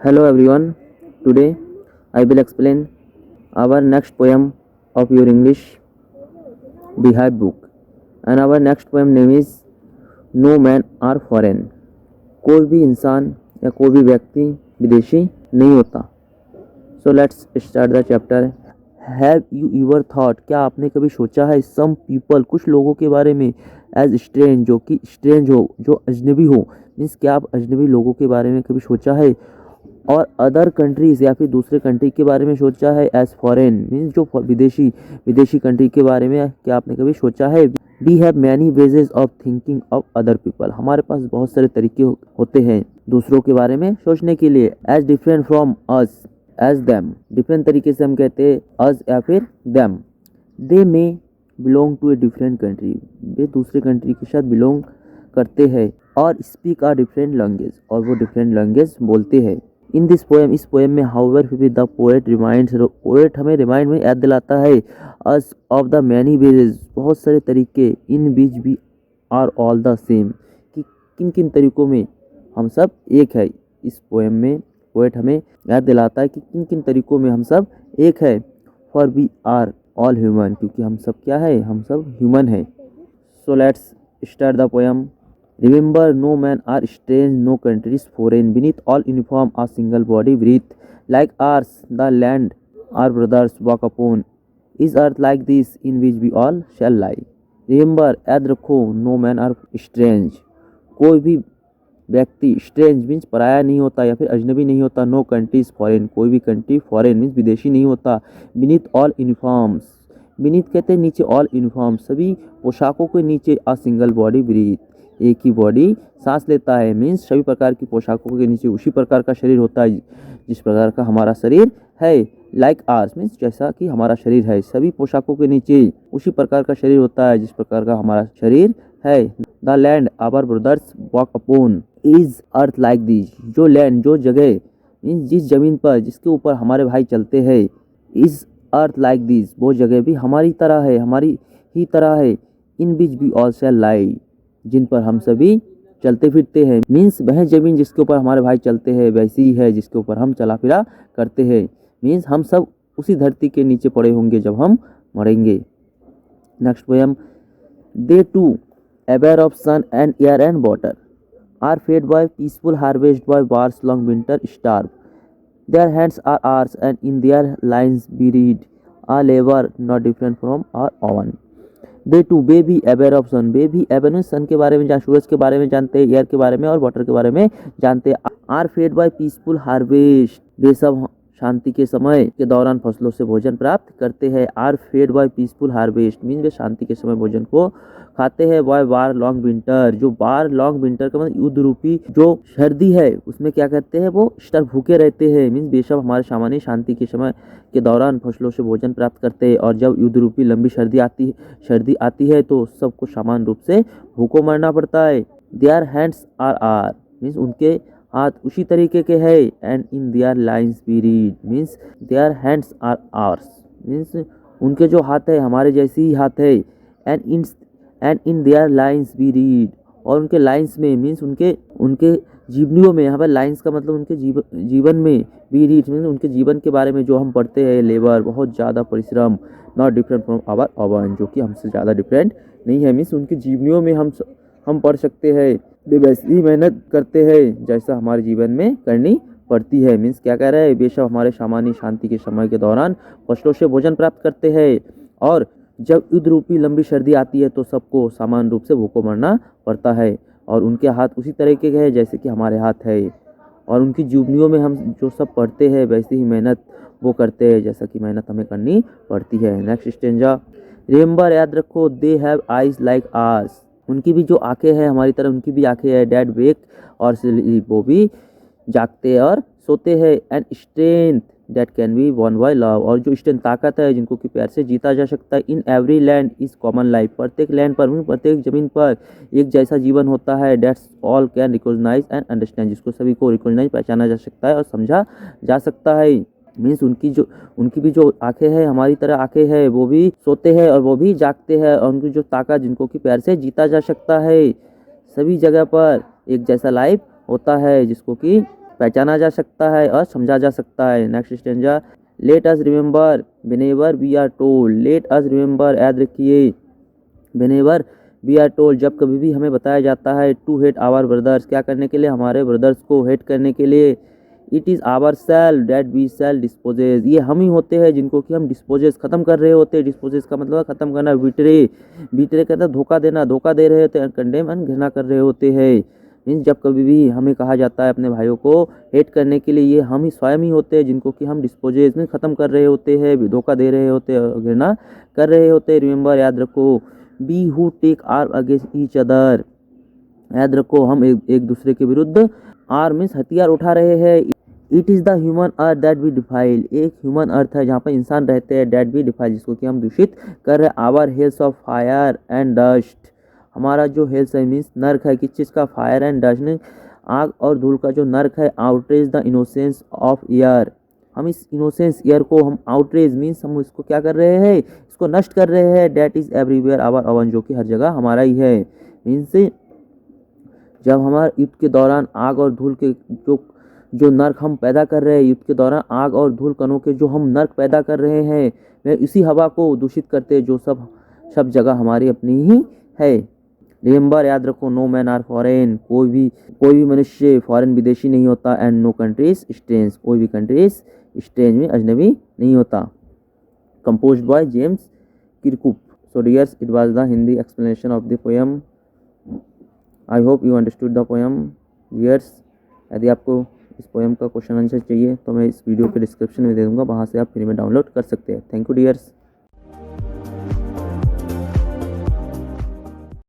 Hello everyone. Today I will explain our next poem of your English Beehive book. And our next poem name is No Man are Foreign. कोई भी इंसान या कोई भी व्यक्ति विदेशी नहीं होता. So let's start the chapter. Have you ever thought, क्या आपने कभी सोचा है, some people, कुछ लोगों के बारे में, as strange, जो कि strange हो, जो अजनबी हो, मीन्स क्या आप अजनबी लोगों के बारे में कभी सोचा है, और अदर कंट्रीज़ या फिर दूसरे कंट्री के बारे में सोचा है, एज फॉरेन मीन्स जो विदेशी विदेशी कंट्री के बारे में क्या आपने कभी सोचा है. We have many ways of thinking of other people, हमारे पास बहुत सारे तरीके होते हैं दूसरों के बारे में सोचने के लिए. As different from us, as them, different तरीके से हम कहते हैं अस या फिर them. They may belong to a different country, वे दूसरे कंट्री के साथ बिलोंग करते हैं, और स्पीक आ डिफरेंट लैंग्वेज, और वो डिफरेंट लैंग्वेज बोलते हैं. इन दिस पोएम, इस पोएम में हाउएवर फिर द पोएट रिमाइंड्स, पोएट हमें रिमाइंड में याद दिलाता है us of the many ways, बहुत सारे तरीके, in which we are all the same, कि किन किन तरीकों में हम सब एक है. इस पोएम में पोएट हमें याद दिलाता है कि किन किन तरीकों में हम सब एक है. For we are all human, क्योंकि हम सब क्या है, हम सब ह्यूमन है. So let's start the poem. Remember, no men are strange, no country is foreign. Beneath all uniform, a single body breathe. Like ours, the land our brothers walk upon. Is earth like this, in which we all shall lie? Remember, याद रखो, no men are strange. कोई भी व्यक्ति strange means पराया नहीं होता या फिर अजनबी नहीं होता. No country is foreign, कोई भी कंट्री foreign मीन्स विदेशी नहीं होता. Beneath all uniforms, beneath कहते हैं नीचे, all uniforms सभी पोशाकों के नीचे, a single body breathe, एक ही बॉडी सांस लेता है. मीन्स सभी प्रकार की पोशाकों के नीचे उसी प्रकार का शरीर होता है जिस प्रकार का हमारा शरीर है. लाइक आर्स मीन्स जैसा कि हमारा शरीर है, सभी पोशाकों के नीचे उसी प्रकार का शरीर होता है जिस प्रकार का हमारा शरीर है. The land our brothers walk upon is earth like this, जो लैंड, जो जगह मीन्स जिस जमीन पर, जिसके ऊपर हमारे भाई चलते हैं, इज अर्थ लाइक दिस, वो जगह भी हमारी तरह है, हमारी ही तरह है. इन बीच भी ऑल शैल लाई, जिन पर हम सभी चलते फिरते हैं. मीन्स वह जमीन जिसके ऊपर हमारे भाई चलते हैं वैसी ही है जिसके ऊपर हम चला फिरा करते हैं. मीन्स हम सब उसी धरती के नीचे पड़े होंगे जब हम मरेंगे. Next poem. They too aware of sun and air and water are fed by peaceful harvest by wars long winter starve. Their hands are ours and in their lines we read a labour not different from our own. They too, वे भी अवेयर of सन, वे भी aware में सन के बारे में, सूरज के बारे में जानते हैं, एयर के बारे में और वाटर के बारे में जानते हैं. Are fed by peaceful harvest, वे सब शांति के समय के दौरान फसलों से भोजन प्राप्त करते हैं. Are fed by peaceful harvest mean वे शांति के समय भोजन को खाते हैं. बाय वार लॉन्ग विंटर, जो बार लॉन्ग विंटर का मतलब युद्ध रूपी जो सर्दी है उसमें क्या करते हैं, वो स्तर भूखे रहते हैं. मीन्स बेशक हमारे सामान्य शांति के समय के दौरान फसलों से भोजन प्राप्त करते हैं, और जब युद्ध रूपी लंबी सर्दी आती है तो सबको समान रूप से भूखों मरना पड़ता है. देयर हैंड्स आर मीन्स उनके हाथ उसी तरीके के है. And in their lines we read means their hands are ours means उनके जो हाथ है हमारे जैसे ही हाथ है. And in their lines we read, और उनके लाइन्स में मीन्स उनके जीवनियों में, यहाँ पर लाइन्स का मतलब उनके जीवन में, वी रीड मीन्स उनके जीवन के बारे में जो हम पढ़ते हैं, लेबर बहुत ज़्यादा परिश्रम, not different from our own, जो कि हमसे ज़्यादा डिफरेंट नहीं है. मीन्स उनके जीवनियों में हम पढ़ सकते हैं, वे वैसी ही मेहनत करते हैं जैसा हमारे जीवन में करनी पड़ती है. मीन्स क्या कह रहे हैं, बेशक हमारे सामान्य शांति के समय के दौरान फसलों से भोजन प्राप्त करते हैं, और जब युद्ध रूपी लंबी सर्दी आती है तो सबको समान रूप से भूखों मरना पड़ता है. और उनके हाथ उसी तरीके के हैं जैसे कि हमारे हाथ है, और उनकी जीवनियों में हम जो सब पढ़ते हैं वैसे ही मेहनत वो करते हैं जैसा कि मेहनत हमें करनी पड़ती है. Next stanza. रिमेंबर, याद रखो, they have eyes like ours, उनकी भी जो आंखें हैं हमारी तरह उनकी भी आंखें हैं. डैड वेक, और वो भी जागते और सोते हैं. And strength that can be one by love, और जो स्ट्रेंथ ताकत है जिनको कि प्यार से जीता जा सकता है. In every land is common life, प्रत्येक लैंड पर, प्रत्येक जमीन पर एक जैसा जीवन होता है. That's all can recognize and understand, जिसको सभी को रिकॉग्नाइज पहचाना जा सकता है और समझा जा सकता है. मीन्स उनकी भी जो आंखें हैं हमारी तरह आंखें हैं, वो भी सोते हैं और वो भी जागते हैं, और उनकी जो ताकत जिनको कि प्यार से जीता जा सकता है. सभी जगह पर एक जैसा लाइफ होता है जिसको कि पहचाना जा सकता है और समझा जा सकता है। Next stanza, let us remember whenever we are told, let us remember याद रखिए, व्हेनेवर वी आर टोल्ड जब कभी भी हमें बताया जाता है, टू हेट आवर ब्रदर्स क्या करने के लिए, हमारे ब्रदर्स को हेट करने के लिए। It is our self that we sell dispossess, ये हम ही होते हैं जिनको कि हम डिस्पोजेस खत्म कर रहे होते हैं। डिस्पोजेस का मतलब है खत्म करना। बिटरे, बिटरे कहता है धोखा देना, धोखा दे रहे होते हैं। कंडेम एंड घृणा कर रहे होते हैं। मीन्स जब कभी भी हमें कहा जाता है अपने भाइयों को हेट करने के लिए, ये हम ही स्वयं ही होते हैं जिनको कि हम डिस्पोजेस में ख़त्म कर रहे होते हैं, धोखा दे रहे होते हैं, घृणा कर रहे होते हैं। रिमेंबर याद रखो, बी हु टेक आर अगेंस्ट ईच अदर, याद रखो हम एक दूसरे के विरुद्ध आर मीन्स हथियार उठा रहे हैं। It is the human earth that we defile, एक ह्यूमन अर्थ है जहाँ पर इंसान रहते हैं, डेट वी डिफाइल जिसको कि हम दूषित कर रहे हैं। Our hells of fire and dust, हमारा जो हेल्स है मीन्स नर्क है किस चीज़ का, फायर एंड डस्ट ने आग और धूल का जो नर्क है। Outrage the innocence of year, हम इस इनोसेंस ईयर को हम आउटरेज मीन्स हम इसको क्या कर रहे हैं, इसको नष्ट कर रहे हैं। That is everywhere our own, जो कि हर जगह हमारा ही है। मीन्स जब हमारे युद्ध के दौरान आग और धूल के जो नर्क हम पैदा कर रहे हैं, युद्ध के दौरान आग और धूल कणों के जो हम नर्क पैदा कर रहे हैं, वे इसी हवा को दूषित करते हैं जो सब जगह हमारी अपनी ही है। रिमेंबर याद रखो, नो मैन आर फॉरेन, कोई भी मनुष्य फॉरेन विदेशी नहीं होता। एंड नो कंट्रीज स्ट्रेंज, कोई भी कंट्रीज स्ट्रेंज में अजनबी नहीं होता। Composed by James Kirkup. So dears, it was the Hindi explanation of the poem. I hope you understood the poem dears. यदि आपको इस पोएम का क्वेश्चन आंसर चाहिए तो मैं इस वीडियो के डिस्क्रिप्शन में दे दूंगा, वहाँ से आप फ्री में डाउनलोड कर सकते हैं। Thank you dears.